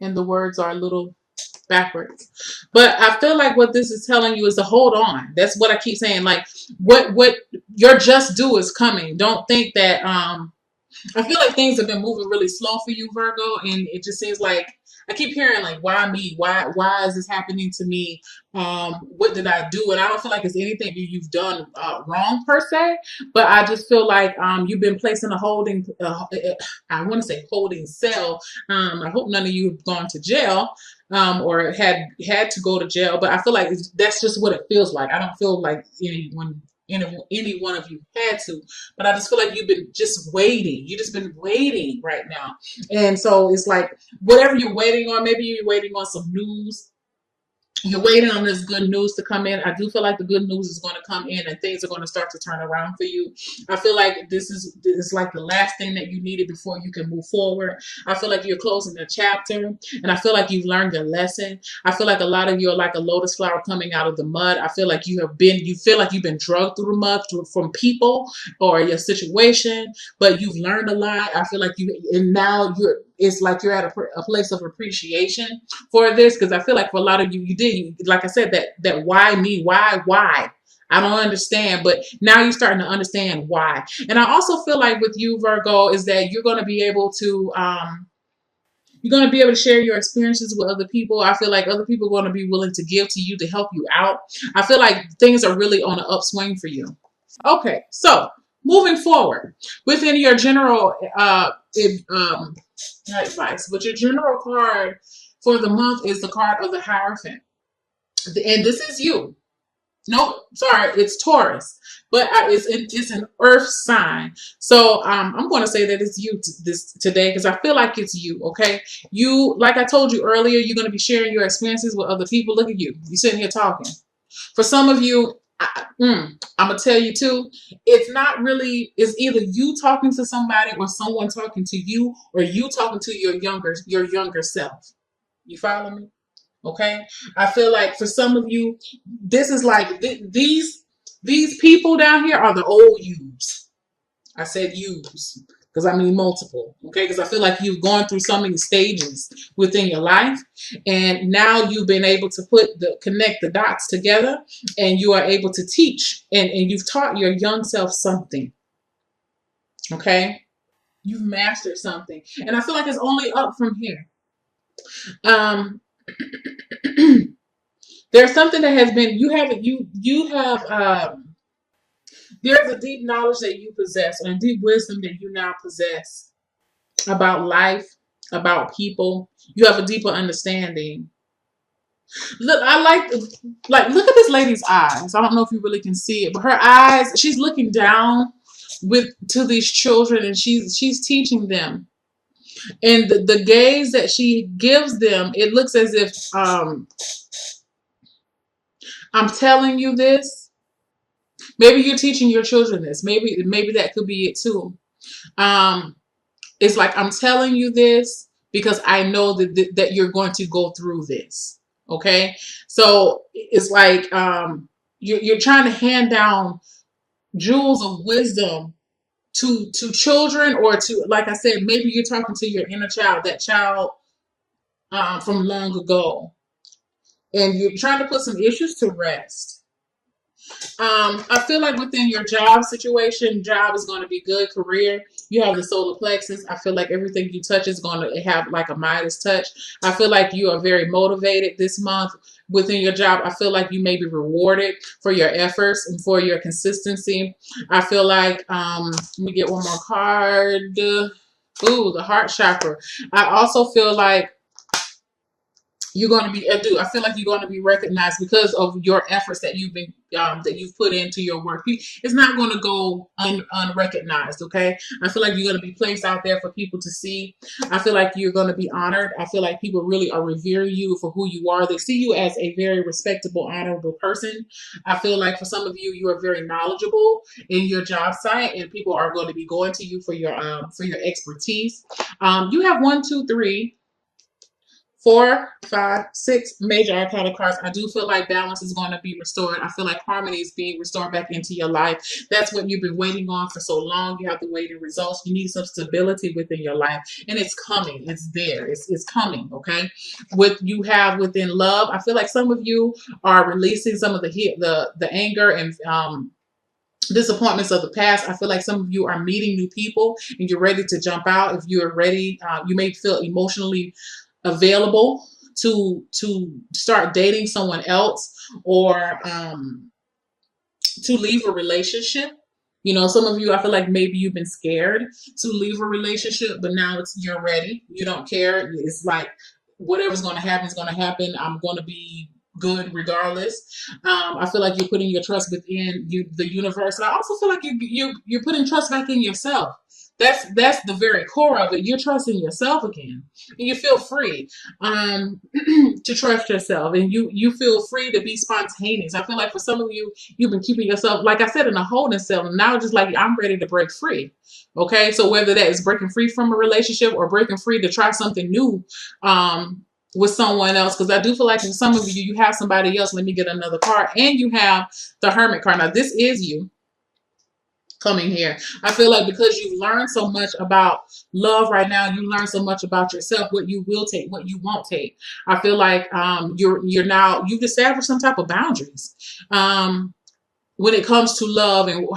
and the words are a little backwards. But I feel like what this is telling you is to hold on. That's what I keep saying. Like what your just due is coming. Don't think that I feel like things have been moving really slow for you, Virgo, and it just seems like I keep hearing like, why me? Why is this happening to me? What did I do? And I don't feel like it's anything you've done wrong per se, but I just feel like you've been placed in a holding. I want to say holding cell. I hope none of you have gone to jail or had to go to jail, but I feel like that's just what it feels like. I don't feel like any one of you had to, but I just feel like you've been just waiting. You just been waiting right now. And so it's like whatever you're waiting on, maybe you're waiting on some news. You're waiting on this good news to come in. I do feel like the good news is going to come in and things are going to start to turn around for you. I feel like this is like the last thing that you needed before you can move forward. I feel like you're closing a chapter and I feel like you've learned your lesson. I feel like a lot of you are like a lotus flower coming out of the mud. I feel like you feel like you've been drugged through the mud from people or your situation, but you've learned a lot. I feel like it's like you're at a place of appreciation for this, because I feel like for a lot of you, like I said, that why me, why I don't understand, but now you're starting to understand why. And I also feel like with you, Virgo, is that you're going to be able to share your experiences with other people. I feel like other people are going to be willing to give to you to help you out. I feel like things are really on an upswing for you. Okay, so moving forward within your general advice, but your general card for the month is the card of the Hierophant, and this is you. No, sorry, it's Taurus, but it's an Earth sign. So I'm going to say that it's you today because I feel like it's you. Okay, you, like I told you earlier, you're going to be sharing your experiences with other people. Look at you, you're sitting here talking. For some of you, I'm gonna tell you too, it's not really, it's either you talking to somebody or someone talking to you or you talking to your younger self. You follow me? Okay. I feel like for some of you, this is like these people down here are the old yous. I said yous because I mean multiple. Okay, because I feel like you've gone through so many stages within your life, and now you've been able to connect the dots together, and you are able to teach, and you've taught your young self something. Okay, you've mastered something, and I feel like it's only up from here. Um, there's something that has been you have there's a deep knowledge that you possess and a deep wisdom that you now possess about life, about people. You have a deeper understanding. Look, I like look at this lady's eyes. I don't know if you really can see it, but her eyes, she's looking down to these children and she's teaching them. And the gaze that she gives them, it looks as if I'm telling you this. Maybe you're teaching your children this. Maybe that could be it too. It's like I'm telling you this because I know that you're going to go through this. Okay, so it's like you're trying to hand down jewels of wisdom to children, or to, like I said, maybe you're talking to your inner child, that child from long ago, and you're trying to put some issues to rest. I feel like within your job situation, job is going to be good. Career, you have the solar plexus. I feel like everything you touch is going to have like a Midas touch. I feel like you are very motivated this month within your job. I feel like you may be rewarded for your efforts and for your consistency. I feel like, let me get one more card. Ooh, the heart chakra. I also feel like you're going to be, I feel like you're going to be recognized because of your efforts that you've put into your work. It's not going to go unrecognized. Okay, I feel like you're going to be placed out there for people to see. I feel like you're going to be honored. I feel like people really are revering you for who you are. They see you as a very respectable, honorable person. I feel like for some of you, you are very knowledgeable in your job site, and people are going to be going to you for your expertise. You have 1, 2, 3, Four, five, six major arcana cards. I do feel like balance is going to be restored. I feel like harmony is being restored back into your life. That's what you've been waiting on for so long. You have to wait in results. You need some stability within your life, and it's coming. It's there. It's coming. Okay. What you have within love, I feel like some of you are releasing some of the anger and disappointments of the past. I feel like some of you are meeting new people and you're ready to jump out. If you're ready, you may feel emotionally available to start dating someone else, or to leave a relationship. You know, some of you, I feel like maybe you've been scared to leave a relationship, but now you're ready. You don't care. It's like whatever's going to happen is going to happen. I'm going to be good regardless. I feel like you're putting your trust within the universe, and I also feel like you're putting trust back in yourself. That's the very core of it. You're trusting yourself again, and you feel free to trust yourself, and you feel free to be spontaneous. I feel like for some of you, you've been keeping yourself, like I said, in a holding cell, and now just like I'm ready to break free. Okay, so whether that is breaking free from a relationship or breaking free to try something new, with someone else, because I do feel like for some of you, you have somebody else. Let me get another card, and you have the Hermit card. Now this is you coming here. I feel like because you've learned so much about love right now, you learn so much about yourself, what you will take, what you won't take. I feel like you're now, you've established some type of boundaries. When it comes to love and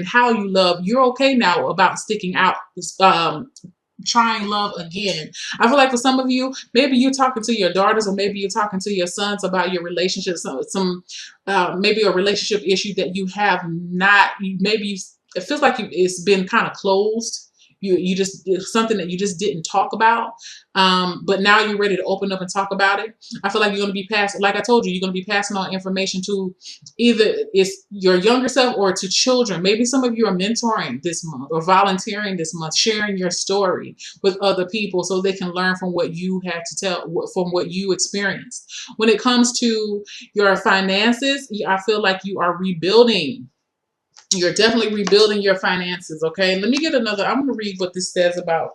how you love, you're okay now about sticking out, trying love again. I feel like for some of you, maybe you're talking to your daughters or maybe you're talking to your sons about your relationship, some maybe a relationship issue that you have not, it feels like it's been kind of closed. You just, it's something that you just didn't talk about, but now you're ready to open up and talk about it. I feel like you're going to be passing, like I told you, you're going to be passing on information to either it's your younger self or to children. Maybe some of you are mentoring this month or volunteering this month, sharing your story with other people so they can learn from what you had to tell, from what you experienced. When it comes to your finances, I feel like you are rebuilding. You're definitely rebuilding your finances. Okay, let me get another. I'm going to read what this says about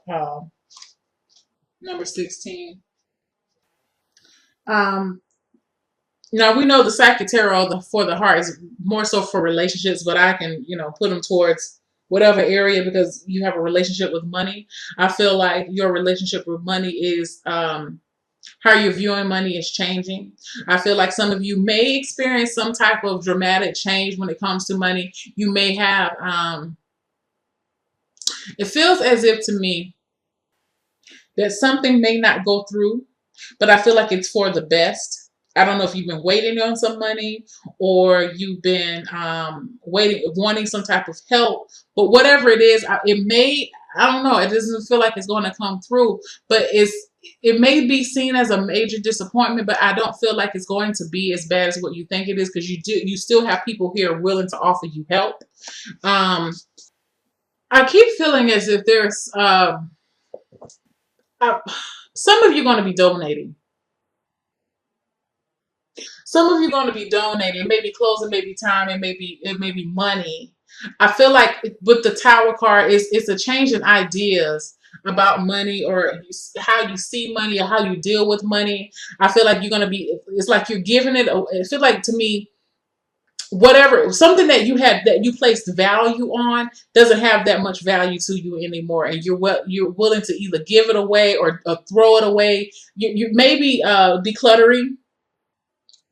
number 16. Um, Now we know the psychic tarot for the heart is more so for relationships, but I can, put them towards whatever area because you have a relationship with money. I feel like your relationship with money is how you're viewing money is changing. I feel like some of you may experience some type of dramatic change when it comes to money. You may have, it feels as if to me that something may not go through, but I feel like it's for the best. I don't know if you've been waiting on some money or you've been wanting some type of help, but whatever it is, I don't know, it doesn't feel like it's going to come through, but it may be seen as a major disappointment, but I don't feel like it's going to be as bad as what you think it is because you still have people here willing to offer you help. I keep feeling as if there's some of you going to be donating. Some of you are going to be donating, maybe clothes, and maybe time, and maybe money. I feel like with the Tower card, it's a change in ideas about money or how you see money or how you deal with money. I feel like you're going to be. It's like you're giving it. It feels like to me, whatever something that you had that you placed value on doesn't have that much value to you anymore, and you're willing to either give it away or throw it away. You maybe decluttering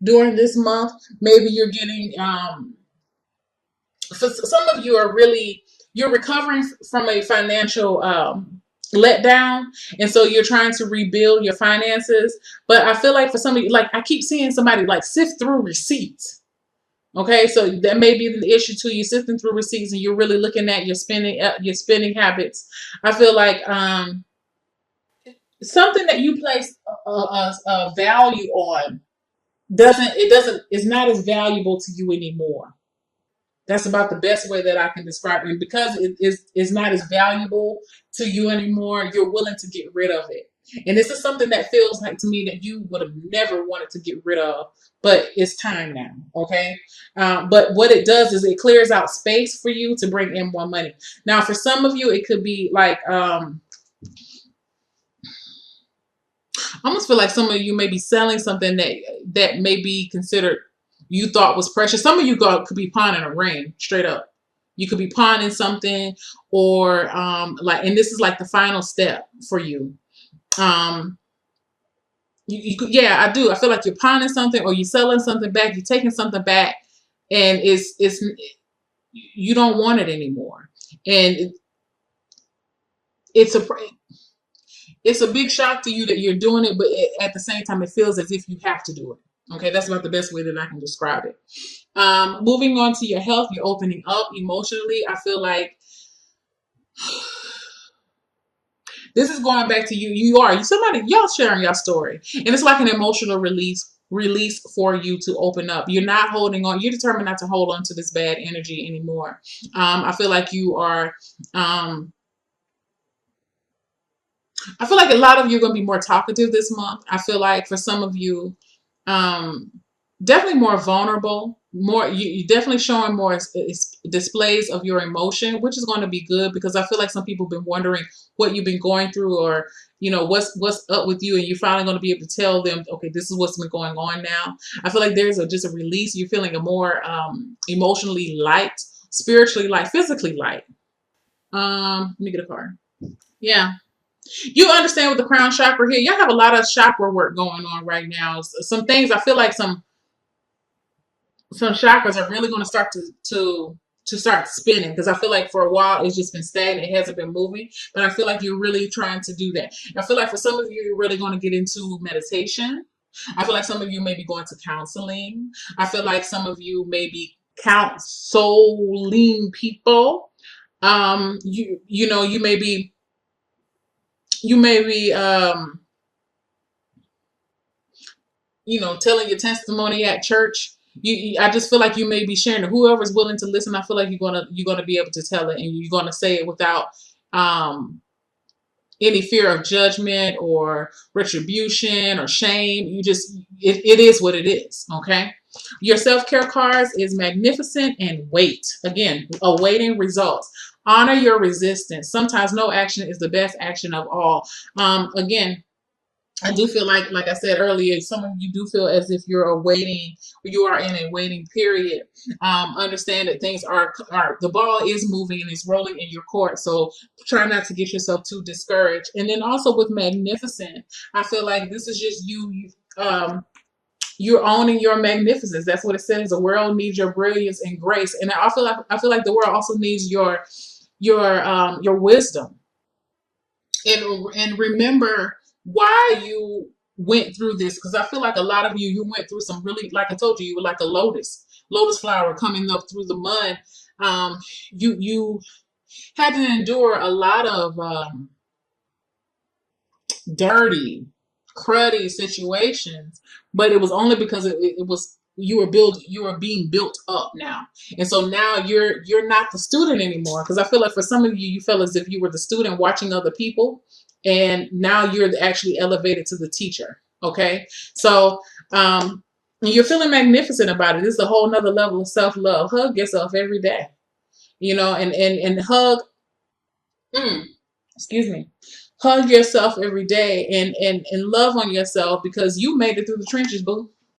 during this month. Maybe you're getting for some of you are really, you're recovering from a financial letdown, and so you're trying to rebuild your finances. But I feel like for some of you, like I keep seeing somebody like sift through receipts. Okay, so that may be the issue too. You're sifting through receipts and you're really looking at your spending habits. I feel like something that you place a value on doesn't is not as valuable to you anymore. That's about the best way that I can describe it. And because it's not as valuable to you anymore, you're willing to get rid of it. And this is something that feels like to me that you would have never wanted to get rid of, but it's time now. Okay. But what it does is it clears out space for you to bring in more money. Now, for some of you, it could be like, I almost feel like some of you may be selling something that may be considered you thought was precious. Some of you could be pawning a ring, straight up. You could be pawning something, or like, and this is like the final step for you. Um, yeah, I do. I feel like you're pawning something, or you're selling something back. You're taking something back, and it's you don't want it anymore, and it's a it's a big shock to you that you're doing it, but at the same time, it feels as if you have to do it. Okay, that's about the best way that I can describe it. Moving on to your health, you're opening up emotionally. I feel like this is going back to you. Y'all sharing your story, and it's like an emotional release for you to open up. You're not holding on. You're determined not to hold on to this bad energy anymore. I feel like you are. I feel like a lot of you are going to be more talkative this month. I feel like for some of you, um, definitely more vulnerable. You definitely showing more displays of your emotion, which is going to be good because I feel like some people have been wondering what you've been going through, or what's up with you, and you're finally going to be able to tell them, okay, this is what's been going on now. I feel like there's just a release. You're feeling a more emotionally light, spiritually light, physically light. Let me get a card. Yeah. You understand with the crown chakra here, y'all have a lot of chakra work going on right now. Some things I feel like some chakras are really going to start to start spinning, because I feel like for a while it's just been stagnant, it hasn't been moving, but I feel like you're really trying to do that. I feel like for some of you, you're really going to get into meditation. I feel like some of you may be going to counseling. I feel like some of you may be counseling people. You may be you may be telling your testimony at church. I just feel like you may be sharing it. Whoever's willing to listen, I feel like you're gonna be able to tell it, and you're gonna say it without um, any fear of judgment or retribution or shame. It is what it is. Okay. Your self-care cards is magnificent and wait. Again, awaiting results. Honor your resistance. Sometimes no action is the best action of all. Again, I do feel like I said earlier, some of you do feel as if you are in a waiting period. Understand that things are the ball is moving and it's rolling in your court. So try not to get yourself too discouraged. And then also with magnificent, I feel like this is just you're owning your magnificence. That's what it says. The world needs your brilliance and grace. And I feel like the world also needs your wisdom, and remember why you went through this, because I feel like a lot of you went through some really, like I told you, you were like a lotus flower coming up through the mud. You had to endure a lot of dirty, cruddy situations, but it was only because it was you were being built up now, and so now you're not the student anymore. Because I feel like for some of you felt as if you were the student watching other people, and now you're actually elevated to the teacher. Okay, so you're feeling magnificent about it. This is a whole nother level of self-love. Hug yourself every day, and hug. Mm, excuse me, hug yourself every day, and love on yourself, because you made it through the trenches, boo.